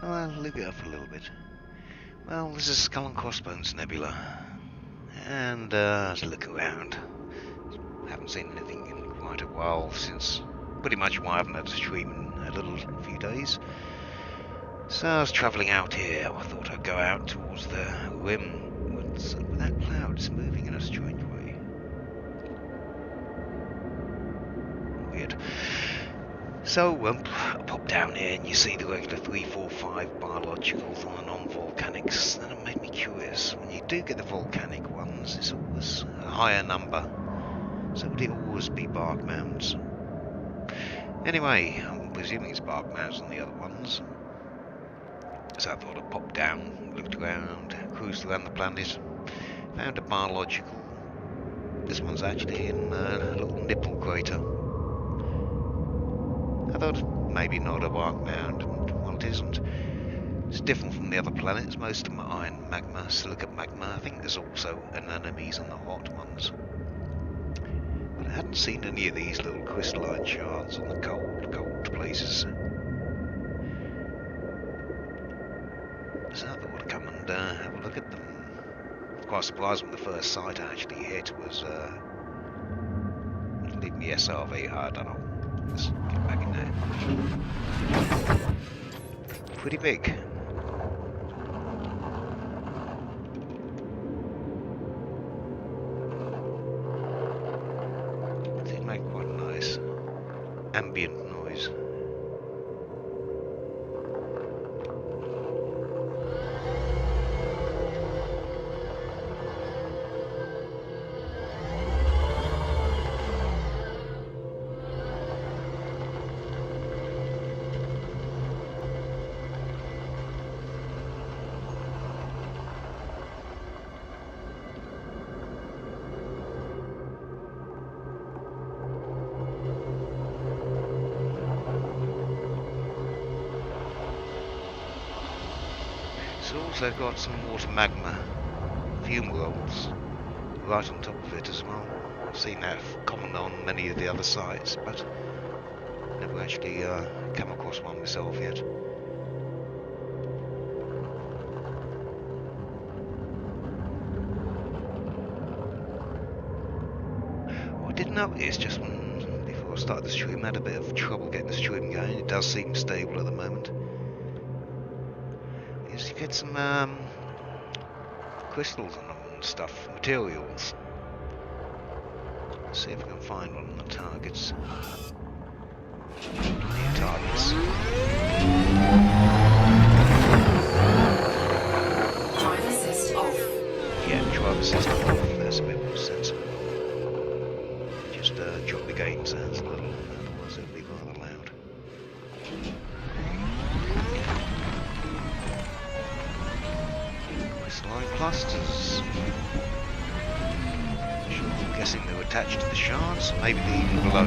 I'll leave it up a little bit. Well, this is Skull and Crossbones Nebula, and as I look around, haven't seen anything in quite a while, since pretty much why I haven't had a stream in a few days. So I was travelling out here. I thought I'd go out towards the rim. What's up with that cloud? It's moving in a strange way. Weird. So I pop down here and you see the regular 3, 4, 5 biologicals on the non-volcanics. And it made me curious. When you do get the volcanic ones, it's always a higher number. So would it always be bark mounds? Anyway, I'm presuming it's bark mounds on the other ones. So I thought I'd pop down, looked around, cruised around the planet, found a biological. This one's actually in a little nipple crater. I thought maybe not a bark mound, and well, it isn't. It's different from the other planets. Most of them are iron magma, silicate magma. I think there's also anemones on the hot ones. But I hadn't seen any of these little crystalline shards on the cold places. So I thought I'd come and have a look at them. Quite surprised when the first site I actually hit was leave me SRV. I don't know. Let's get back in there. Pretty big. They make quite a nice ambient noise. It's also got some water magma fume rolls right on top of it as well. I've seen that common on many of the other sites, but never actually come across one myself yet. What I did notice just before I started the stream, I had a bit of trouble getting the stream going. It does seem stable at the moment. Is you get some crystals on them and stuff, materials. Let's see if we can find one of the targets. Drive assist off. Yeah, drive assist off. That's a bit more sensible. Just drop the game sounds a little, otherwise it'll be rather loud. Crystalline clusters. Sure, I'm guessing they were attached to the shards, maybe they're even below.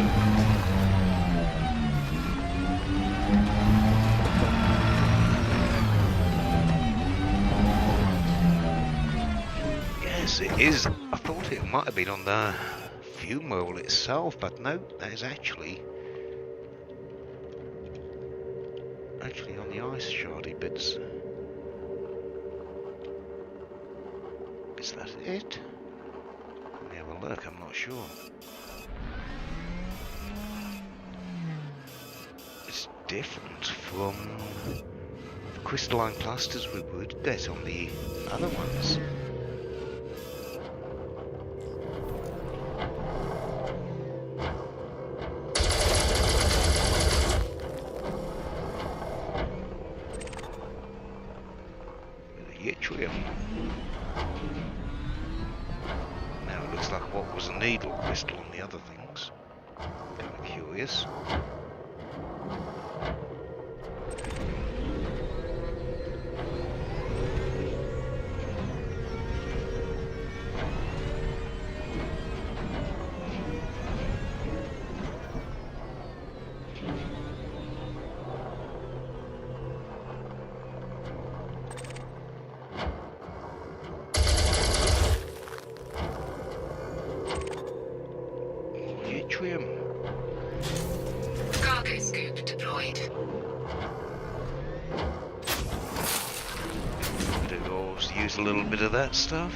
Yes, it is. I thought it might have been on the fume roll itself, but no, that is actually on the ice shardy bits. Is that it? Let me have a look, I'm not sure. It's different from the crystalline clusters we would get on the other ones. Yttrium. Now it looks like what was a needle crystal on the other things. Kind of curious. use a little bit of that stuff.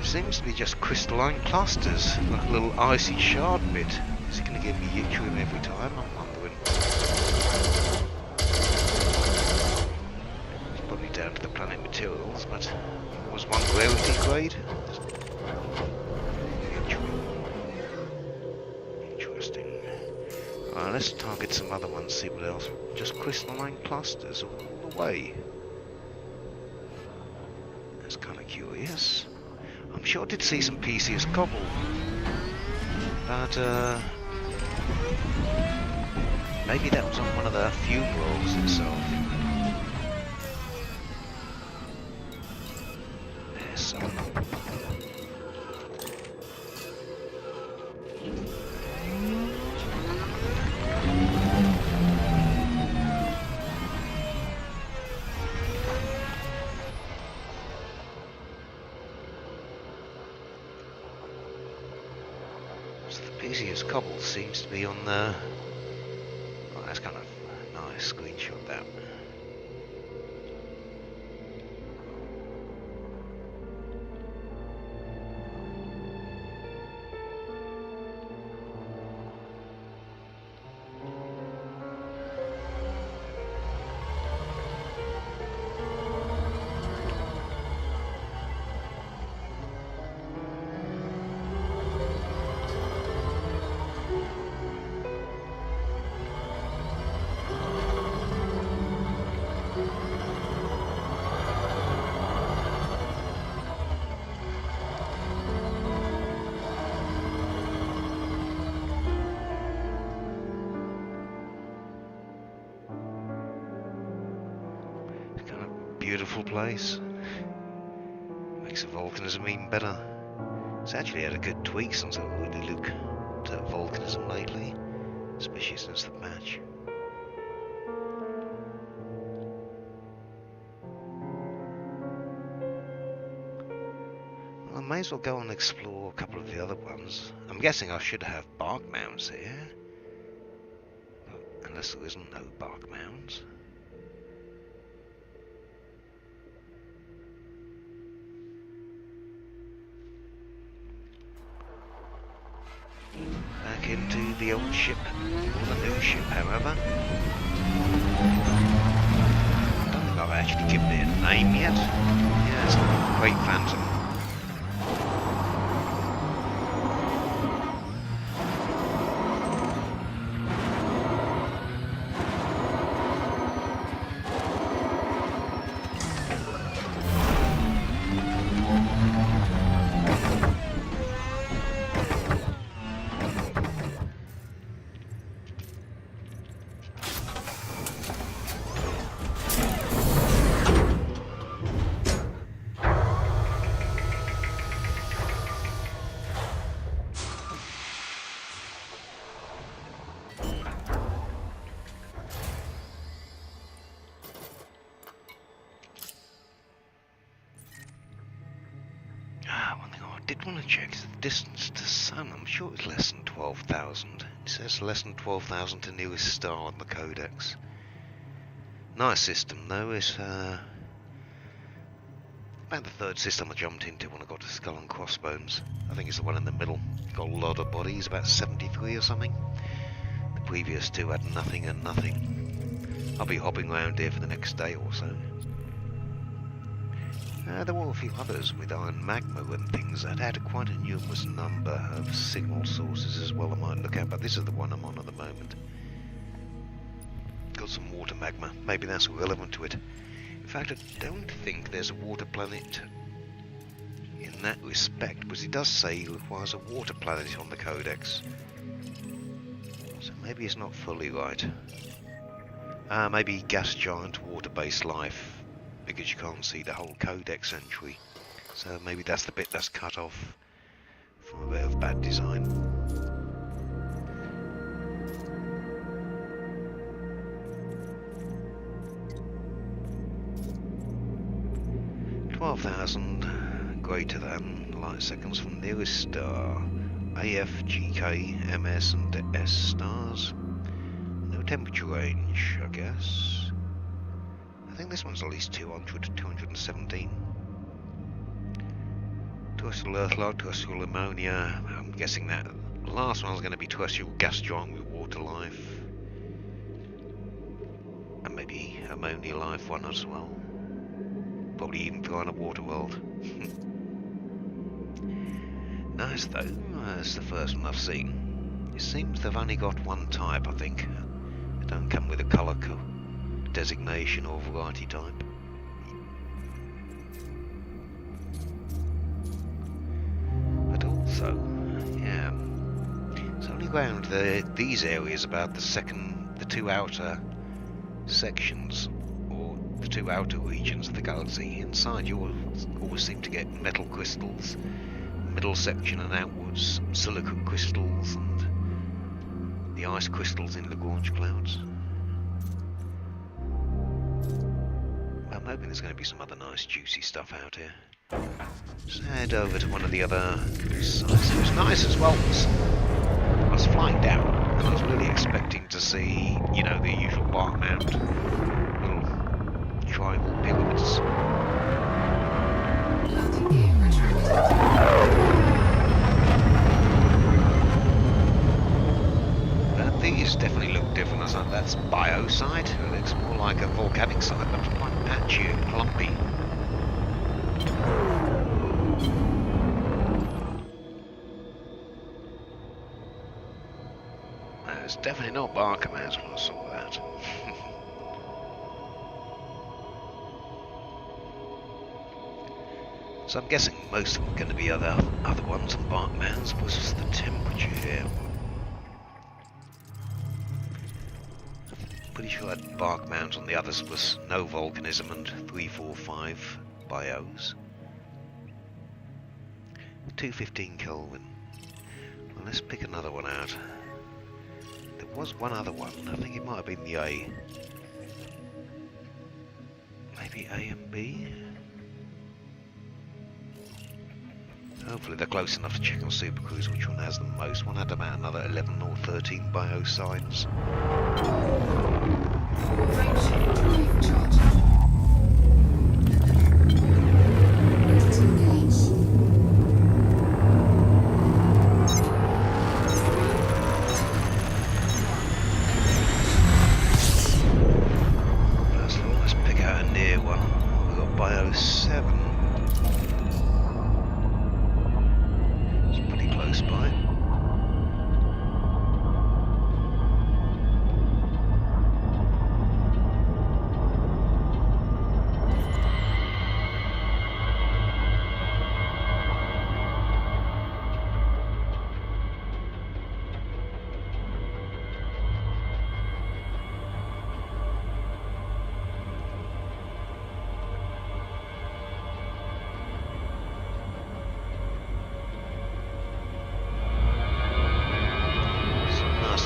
Seems to be just crystalline clusters, like a little icy shard bit. Is it going to give me yttrium every time? I'm wondering. It's probably down to the planet materials, but was one rarity grade? Interesting. Alright, let's target some other ones, see what else. Just crystalline clusters all the way. That's kind of curious. I'm sure I did see some Perseus cobble, but maybe that was on one of the fumaroles itself. There's some. Perseus cobble seems to be on the... Oh, that's kind of a nice screenshot, that. Beautiful place. Makes the volcanism even better. It's actually had a good tweak since I really looked at volcanism lately, especially since the patch. Well, I may as well go and explore a couple of the other ones. I'm guessing I should have bark mounds here, unless there isn't no bark mounds. Back into the old ship, or the new ship, however. I don't think I've actually given it a name yet. Yeah, it's called Great Phantom. One thing I did want to check is the distance to Sun. I'm sure it's less than 12,000. It says less than 12,000 to nearest star on the codex. Nice system though. It's about the third system I jumped into when I got to Skull and Crossbones. I think it's the one in the middle. Got a lot of bodies, about 73 or something. The previous two had nothing and nothing. I'll be hopping around here for the next day or so. There were a few others with iron magma and things that had quite a numerous number of signal sources as well I might look at, but this is the one I'm on at the moment. Got some water magma, maybe that's relevant to it. In fact, I don't think there's a water planet in that respect, because it does say it requires a water planet on the codex. So maybe it's not fully right. Maybe gas giant water-based life, because you can't see the whole codex entry. So maybe that's the bit that's cut off from a bit of bad design. (12,000) greater than light seconds from nearest star. AF, GK, MS and S stars. No temperature range, I guess. I think this one's at least 200 to 217. Terrestrial earth life, terrestrial ammonia. I'm guessing that the last one's going to be terrestrial gas giant with water life. And maybe ammonia life one as well. Probably even throw in a water world. Nice though, that's the first one I've seen. It seems they've only got one type, I think. They don't come with a colour designation or variety type. But also, yeah, it's only around these areas about the two outer sections, or the two outer regions of the galaxy. Inside you always seem to get metal crystals, middle section and outwards silicon crystals, and the ice crystals in Lagrange clouds. I'm hoping there's going to be some other nice juicy stuff out here. Let's head over to one of the other sites. It was nice as well. I was flying down and I was really expecting to see, you know, the usual bark mound, little tribal pyramids. But these definitely look different. That's biocide. It looks more like a volcanic site. It looks quite patchy and clumpy. It's definitely not Barkerman's when I saw that. So I'm guessing most of them are going to be other ones, and Barkman's was just the temperature here. Pretty sure that Barkman's on the others was no volcanism and 345 bios. 215 Kelvin. Well, let's pick another one out. There was one other one. I think it might have been the A. Maybe A and B? Hopefully they're close enough to check on Super Cruise which one has the most. One had about another 11 or 13 biosides. First of all, let's pick out a near one. We've got Bio 7. It's pretty close by.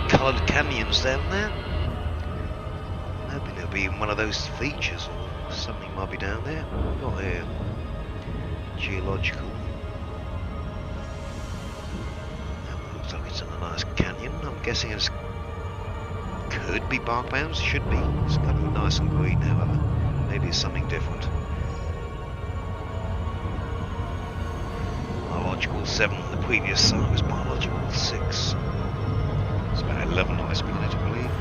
Coloured canyons down there. I'm hoping there'll be one of those features or something might be down there. We've got here geological. That looks like it's in a nice canyon. I'm guessing it could be Barkbounds. Should be. It's kind of nice and green, however. Maybe it's something different. Biological 7. The previous site was biological 6. It's about 11 on this planet, I believe.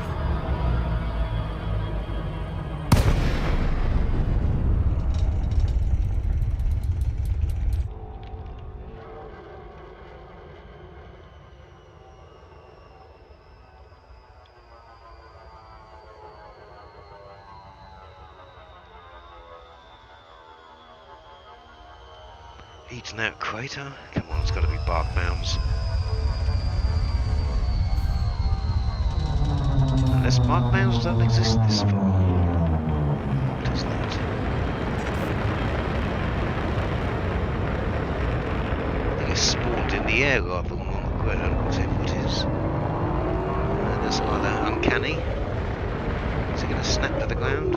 Eaten out crater? Come on, it's got to be bark mounds. Unless bark mounds don't exist this far. What is that? I think it's spawned in the air rather than on the ground, whatever it is. That's either uncanny. Is it going to snap to the ground?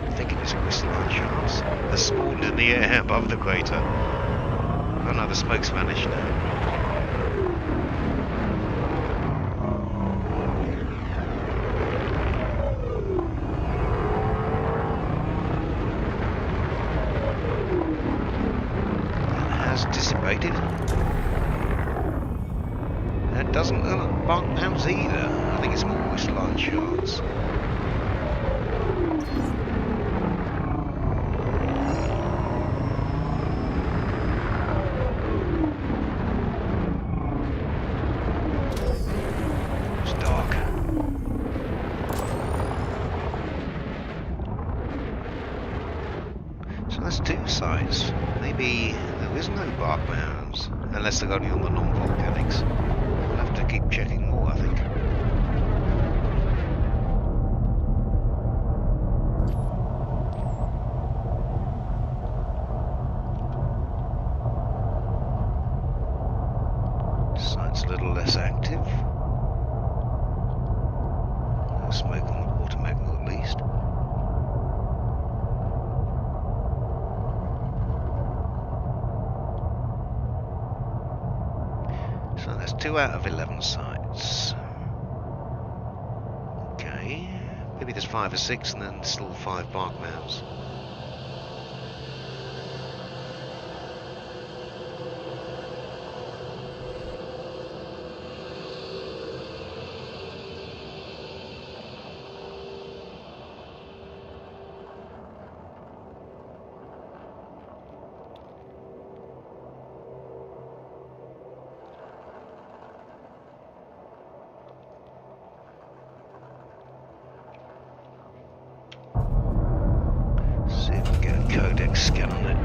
I think it is crystalline shards. They're spawned in the air above the crater. Oh no, the smoke's vanished now. It's dissipated. And it doesn't look like bark mounds either. I think it's more crystalline shards. It's dark. So that's two sites. Maybe there is no bark mounds, unless they're only on the non-volcanics. We'll have to keep checking more, I think. Site's a little less active. No smoke on the water magnet at least. So that's 2 out of 11 sites. Okay, maybe there's 5 or 6 and then still 5 bark mounds. See if we can get a codex scan on it.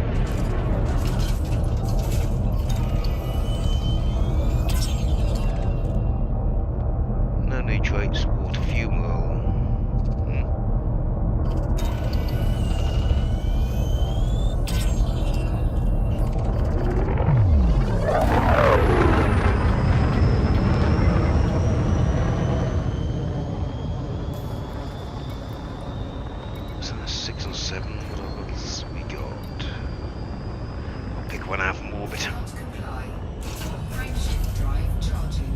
No nitrates, water, fumarole. So that's 6 and 7. What else we got? I'll pick one out from orbit. Frameshift drive charging.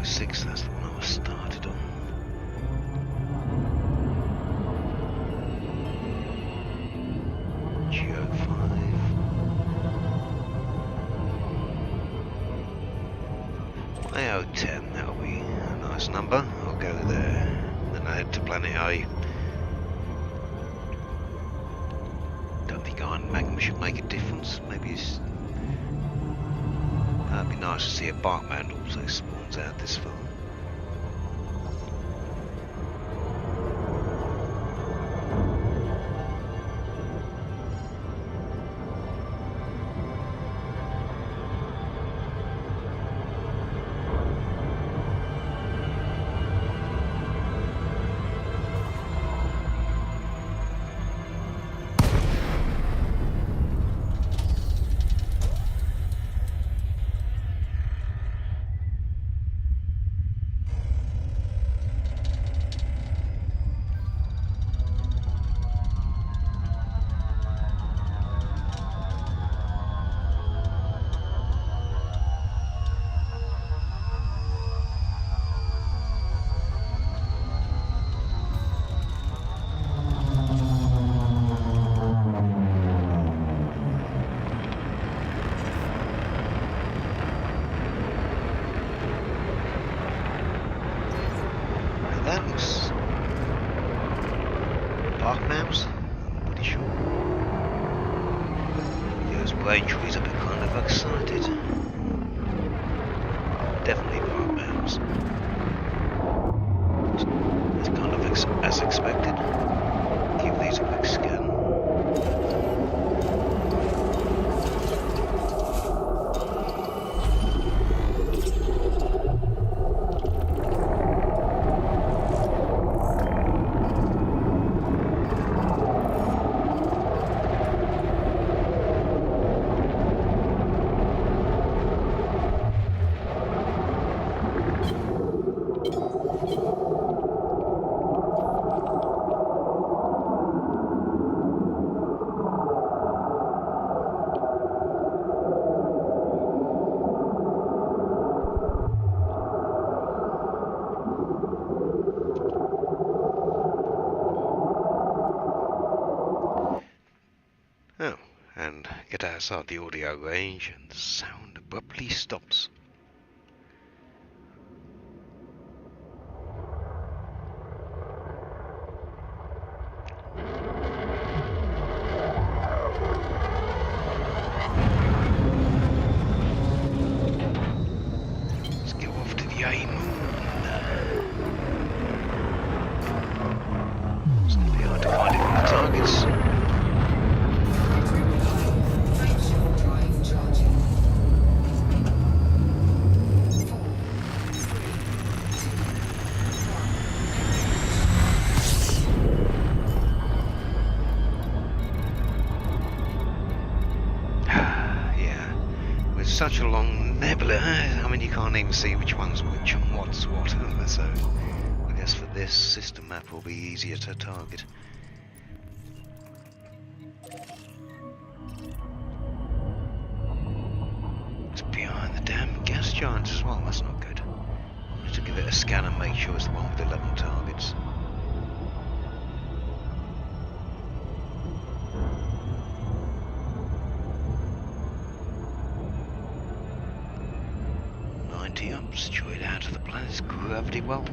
6, that's the one I was started on. Geo 5. IO10, that'll be a nice number. I'll go there. Then I head to planet A. Don't think iron magma should make a difference. Maybe it's... That'd be nice to see a bark mound also spawns out this far. park mouse? I'm pretty sure. Those brain trees, I'd be kind of excited. Definitely park mouse. It's kind of as expected. Give these a quick scan. Oh, and get outside the audio range and the sound abruptly stops. Let's go off to the A moon. It's going to be hard to find it from the targets. Such a long nebula, I mean you can't even see which one's which and what's what, so I guess for this system map will be easier to target. It's behind the damn gas giants as well, that's not good. I need to give it a scan and make sure it's the one with 11 targets. Up straight out of the planet's gravity well.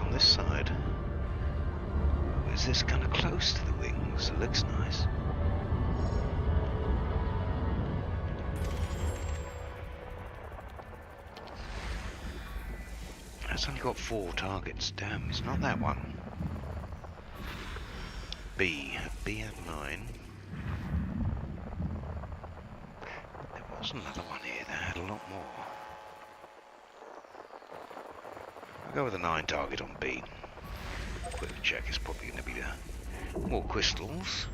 On this side. Oh, is this kind of close to the wings? It looks nice. It's only got 4 targets. Damn, it's not that one. B had 9. There was another one here that had a lot more. I'll go with a 9 target on B. Quick check is probably going to be more crystals.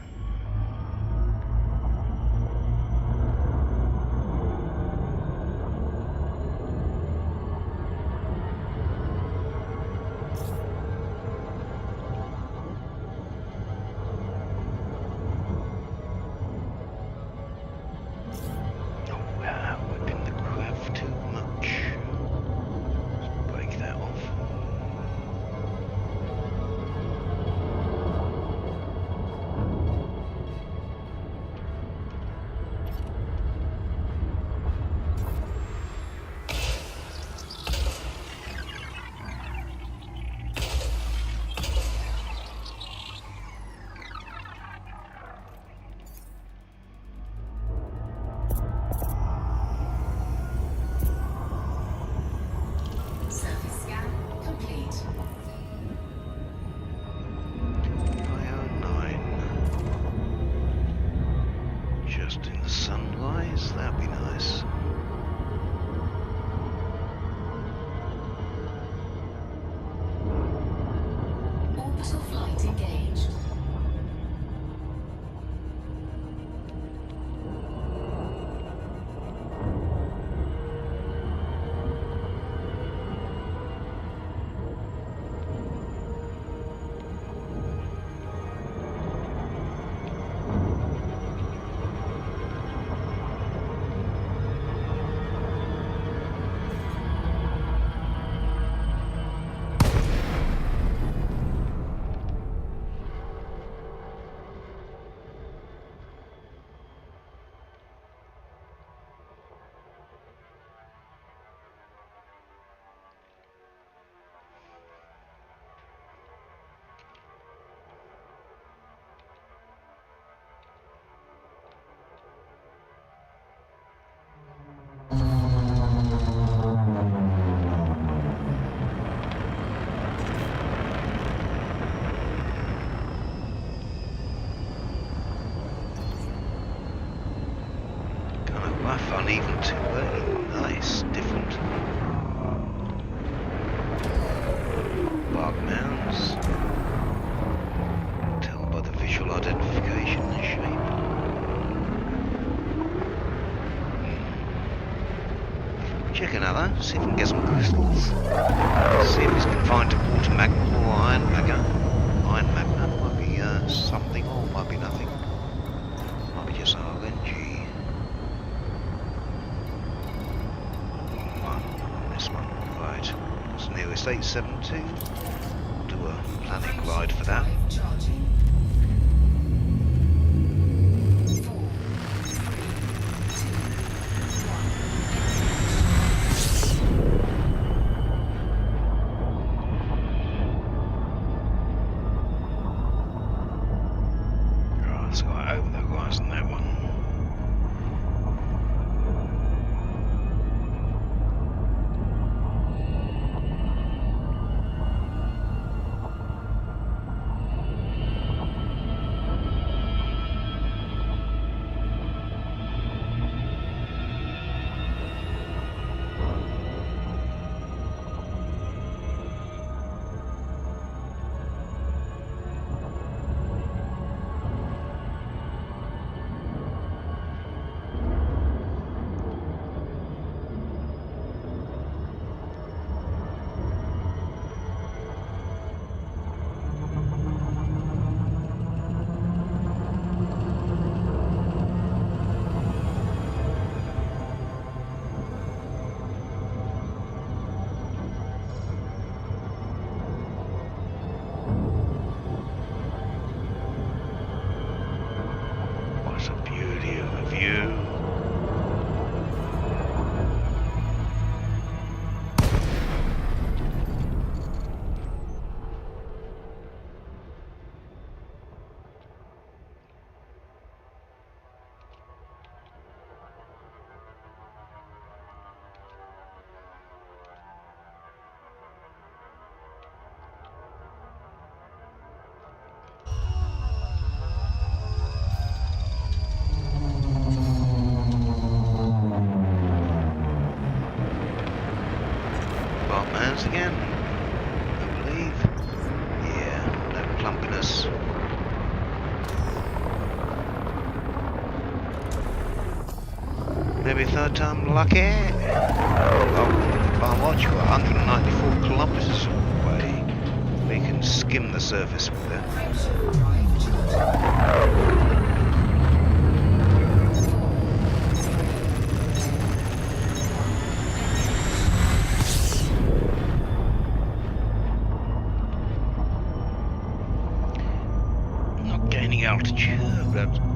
sunrise, that'd be nice. Orbital flight engaged. Rough, uneven terrain. Nice, different. Bark mounds. Tell by the visual identification and shape. Check another, see if we can get some crystals. See if it's confined to water magma or iron magma. Iron magma might be something or might be nothing. Might be just RNG. This one, right. It's nearest 872. We'll do a planning glide for that. Oh, it's right over the horizon, that one. Again, I believe. Yeah, no clumpiness. Maybe third time lucky. Well, watch, we're 194 kilometers away. We can skim the surface with that. Altitude.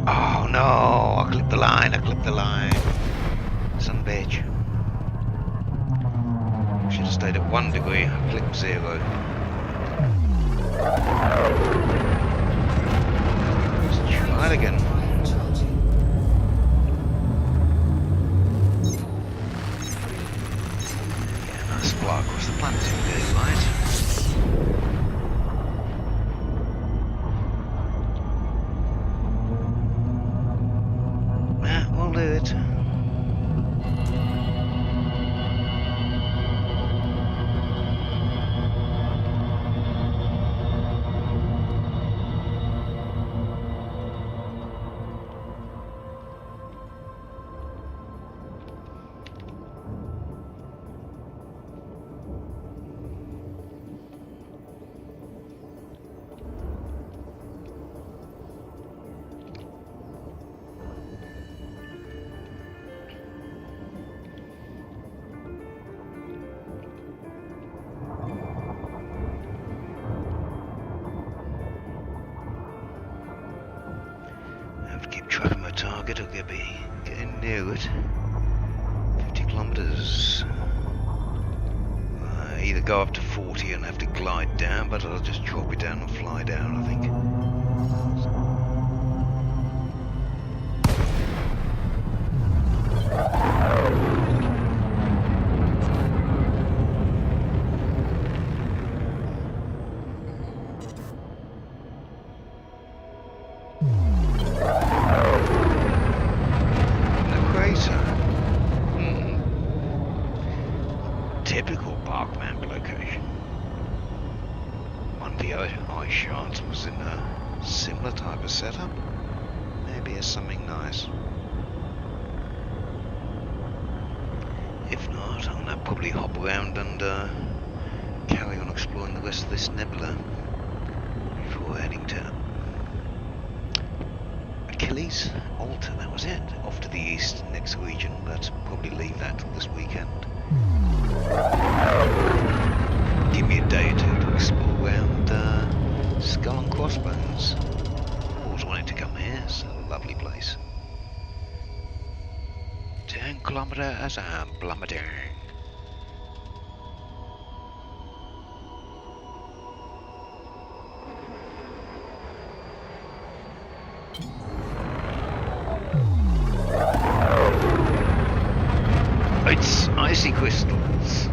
Oh no, I clipped the line, Son of a bitch. Should have stayed at 1 degree, I clicked 0. Let's try it again. Yeah, nice fly across the planet in there, right? bit. Tracking my target, I'll be getting near it. 50 kilometers. Either go up to 40 and have to glide down, but I'll just drop it down and fly down, I think. Typical Barkman location. One of the ice shards was in a similar type of setup. Maybe it's something nice. If not, I'm gonna probably hop around and carry on exploring the rest of this nebula before heading to Achilles, Alta, that was it. Off to the east, next region, but probably leave that till this weekend. Give me a day or two to explore around Skull and Crossbones. Always wanted to come here, it's a lovely place. 10 kilometers and plummeting. It's icy crystals.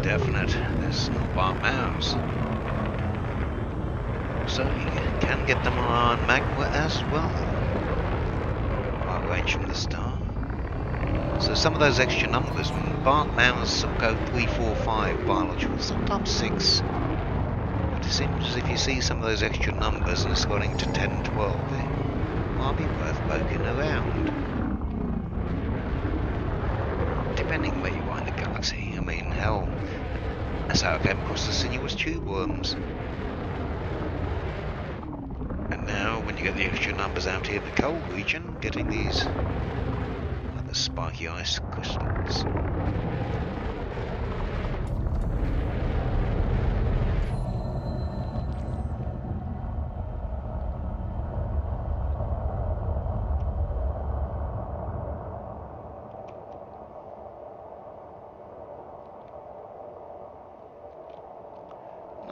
Definite. There's no bark mounds. So you can get them on magma as well. Right range from the star. So some of those extra numbers, bark mounds go 3, 4, 5 biological, sometimes 6. But it seems as if you see some of those extra numbers and it's going to 10, 12, it might be worth poking around. Depending where you are in the galaxy. I mean, hell, that's how I came across the sinuous tube worms. And now, when you get the extra numbers out here in the cold region, getting these other spiky ice crystals.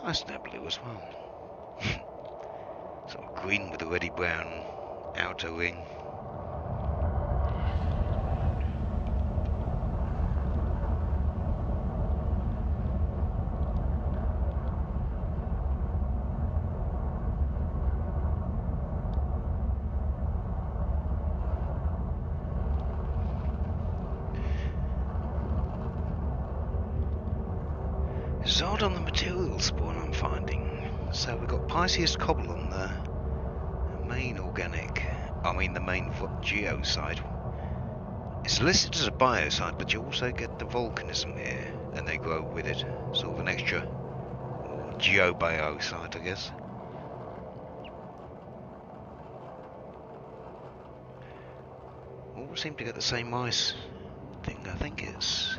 Nice nebula as well. Sort of green with a reddy brown outer ring. It's odd on the material spawn I'm finding. So we've got Pisceus cobble on the main organic, the main geo side. It's listed as a bio site, but you also get the volcanism here, and they grow with it. Sort of an extra geo-bio site, I guess. All seem to get the same ice thing. I think it's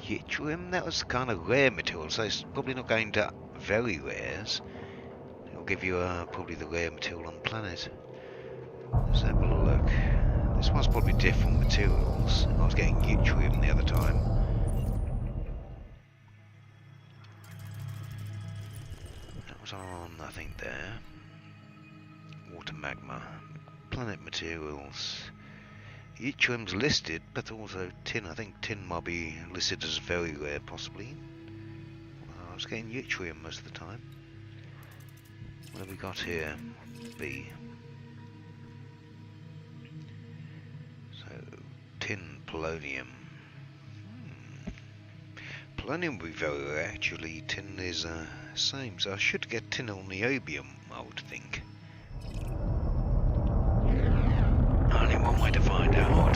yttrium. That was kind of rare material, so it's probably not going to very rares. It'll give you probably the rare material on the planet. Let's have a look. This one's probably different materials. I was getting yttrium the other time. That was on, I think, there. Water magma. Planet materials. Yttrium's listed, but also tin. I think tin might be listed as very rare, possibly. I was getting yttrium most of the time. What have we got here? B. So, Tin, polonium. Polonium would be very rare actually. Tin is same, so I should get tin or niobium, I would think. Only one way to find out.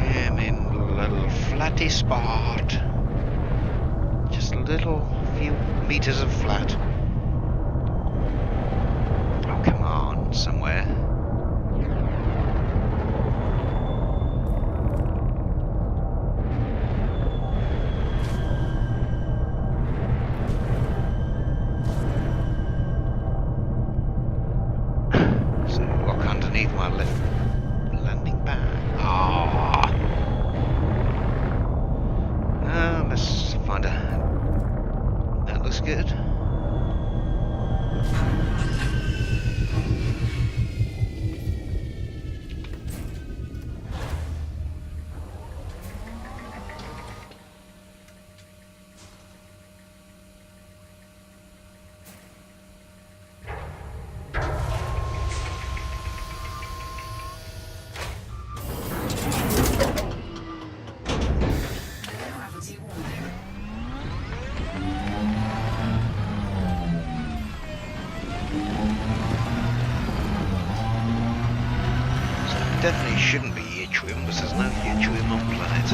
Yeah, I'm in a little flatty spot. Just a little few meters of flat. Oh, come on, somewhere. So, rock underneath my left landing pad. Ah. Let's find a. That looks good. Gravity warning. So it definitely shouldn't be yttrium, because there's no yttrium on planet.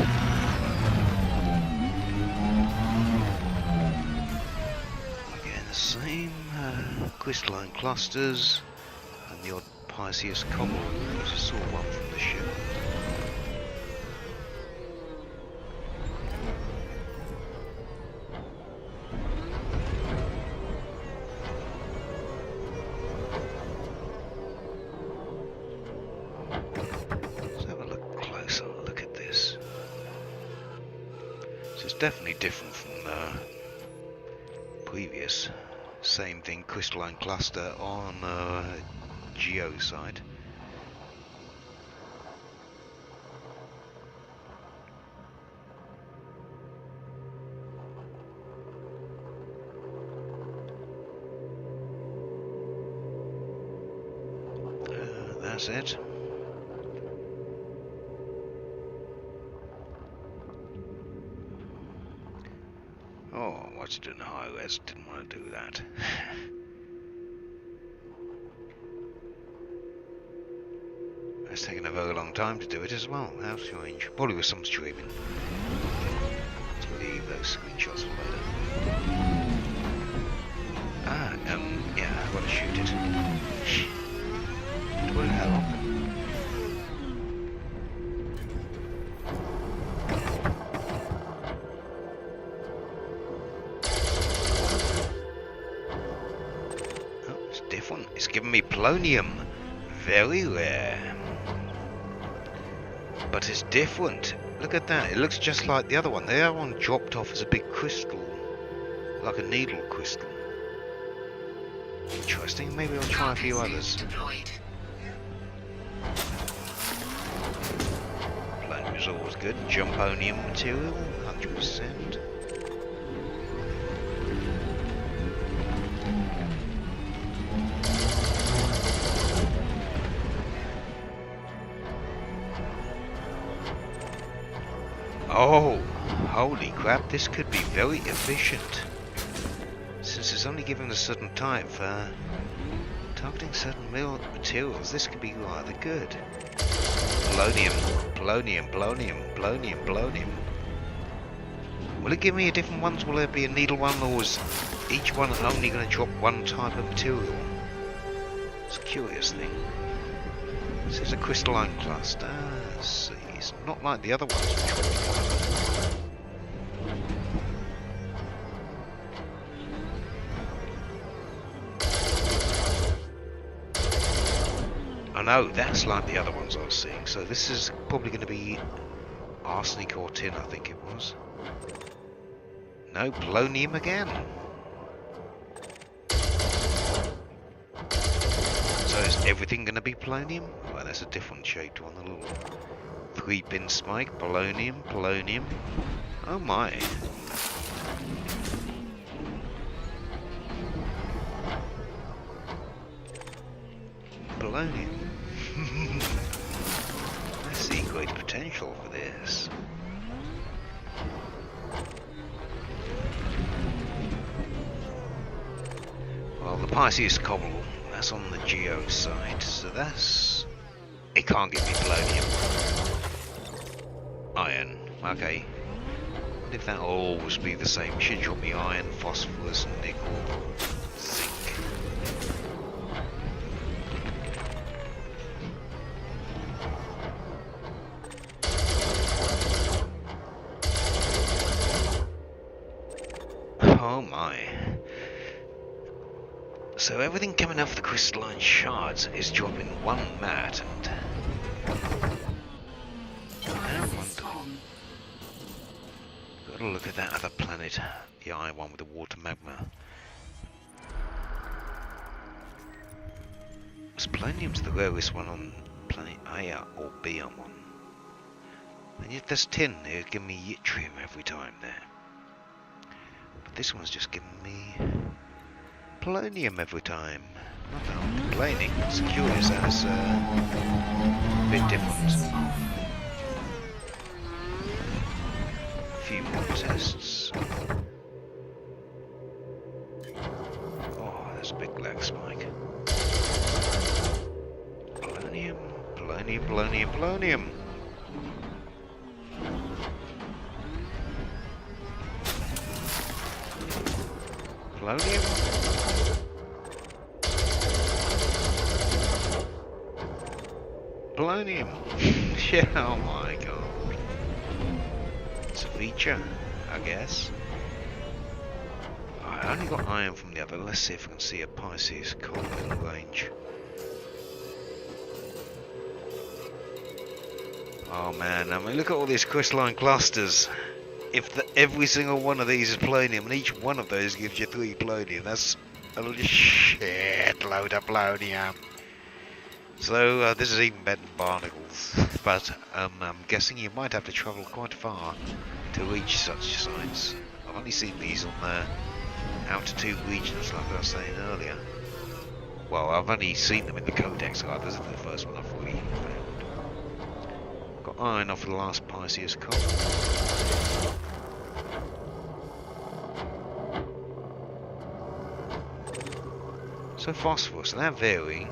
Again, the same crystalline clusters and the odd Pisceus cobble. I just saw one from the ship. Let's have a closer look at this. So it's definitely different from the previous. Same thing, crystalline cluster on Geo side. That's it. Oh, what's it doing high res? Didn't want to do that. It's taken a very long time to do it as well. How strange. Probably with some streaming. To leave those screenshots for later. Yeah, I've got to shoot it. It will help. Oh, it's different. It's giving me polonium. Very rare. But it's different. Look at that. It looks just like the other one. The other one dropped off as a big crystal. Like a needle crystal. Interesting. Maybe I'll try a few others. Deployed. Polonium is always good. Jumponium material, 100%. Oh, holy crap, this could be very efficient. Since it's only given a certain type for targeting certain materials, this could be rather good. Polonium, polonium, polonium, polonium, polonium. Will it give me a different ones? Will there be a needle one, or is each one only going to drop one type of material? It's a curious thing. This is a crystalline cluster. Let's see. It's not like the other ones which were I know, that's like the other ones I was seeing. So this is probably going to be arsenic or tin, I think it was. No, polonium again. So is everything going to be polonium? Well, that's a different shaped one, a little 3-pin spike. Polonium, polonium. Oh my. polonium. I see great potential for this. Well, the Pisces cobble, that's on the geo side, so that's... It can't give me polonium. Iron, okay. What if that'll always be the same? Should drop me iron, phosphorus, nickel, zinc. Oh my. So everything coming off the crystalline shards is dropping one mat, and I wonder. Gotta look at that other planet, the iron one with the water magma. So polonium's the rarest one on planet A or B on one. And yet there's tin, it'll give me yttrium every time there. But this one's just giving me polonium every time. Not that I'm complaining, it's curious that it's a bit different. A few more tests. Oh, there's a big lag spike. Polonium, polonium, polonium, polonium. Polonium. Polonium. Yeah, oh my god. It's a feature, I guess. I only got iron from the other. Let's see if I can see a Pisces coal in the range. Oh man, I mean look at all these crystalline clusters. If every single one of these is polonium and each one of those gives you 3 polonium, that's a shit load of polonium. So this is even better than barnacles, but I'm guessing you might have to travel quite far to reach such sites. I've only seen these on the altitude regions like I was saying earlier. Well, I've only seen them in the Codex guide, this is the first one I've really found. Got iron off the last Pisces coal. So phosphorus, they're varying.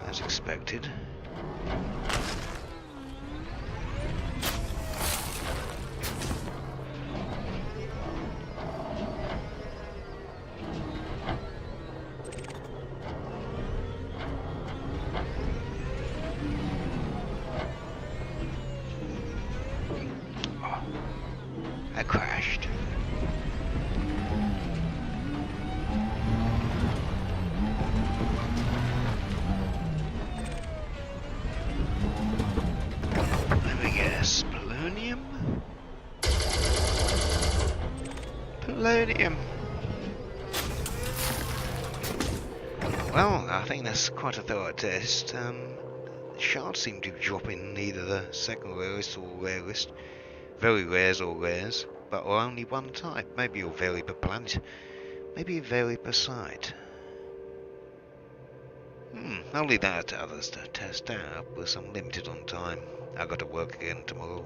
As expected. Oh, I crashed. Polonium. Well, I think that's quite a thorough test. Shards seem to be dropping either the second rarest or rarest, very rares or rares, but only one type. Maybe it'll vary per planet, maybe vary per site. I'll leave that to others to test out, because I'm limited on time. I've got to work again tomorrow.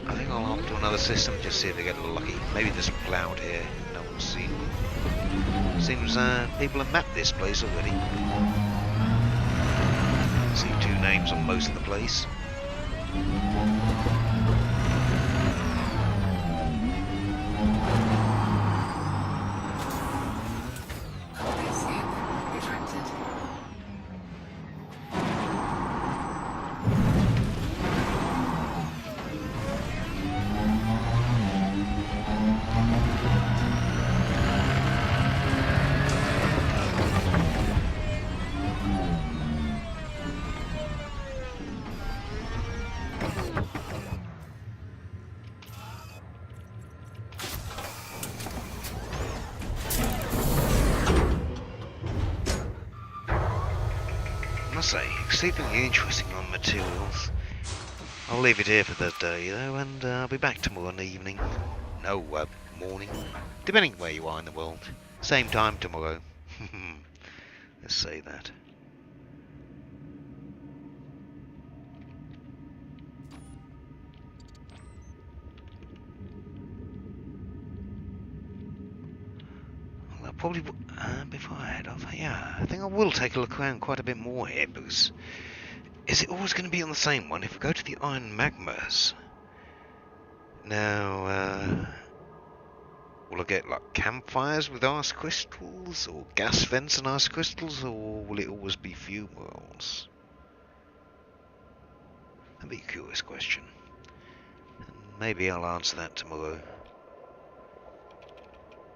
I think I'll opt to another system, just see if they get lucky. Maybe there's a cloud here, no one's seen. Seems people have mapped this place already. See 2 names on most of the place. I must say, exceedingly interesting on materials. I'll leave it here for the day though, and I'll be back tomorrow in the evening. No, morning. Depending where you are in the world. Same time tomorrow. Let's say that. Well, I probably before I head off, yeah, I think I will take a look around quite a bit more here, because is it always going to be on the same one? If we go to the iron magmas, now, will I get like campfires with ice crystals, or gas vents and ice crystals, or will it always be fume wells? That'd be a curious question. And maybe I'll answer that tomorrow.